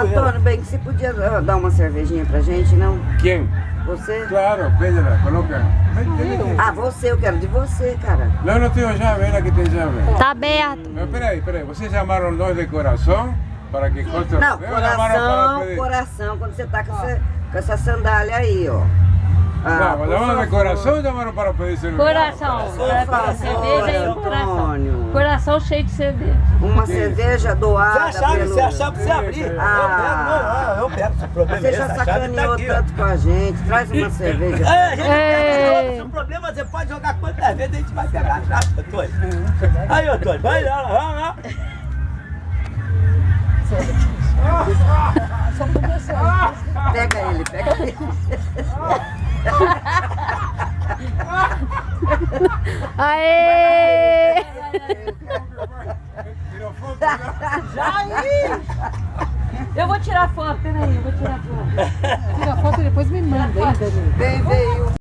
Antônio, bem que você podia dar uma cervejinha pra gente, não? ¿Quién? Você? Claro, pídela, coloca. Ah, você, eu quero de você, cara. No, no tengo llave, ela que tem llave. Tá aberto. Pero espera aí. Vocês chamaram nós de coração para que conste o Não, rodeo, chamaram para coração, pedir. coração, quando você tá com essa sandália aí, ó. Não, mas por chamaram de favor. coração ou chamaram para pedir celular? Coração. Por Para favor, cerveja e coração. Antônio. Coração cheio de cerveja. Uma cerveja doada Se achar, pelo... se achar pra você abrir, Ah. eu pego. Se o problema Você é já esse, a chave tá sacaneou aqui, ó. tanto com a gente. Traz uma cerveja. É, a gente Ei. pega, se o problema você pode jogar quantas vezes a gente vai pegar a chave, Antônio. Aí, Antônio, vai lá, vamos lá. Pega ele, pega ele. Aê! Tirou foto, né? Eu vou tirar foto, peraí, eu vou tirar foto. Tira a foto e depois me manda, hein, Danilo? Bem, veio.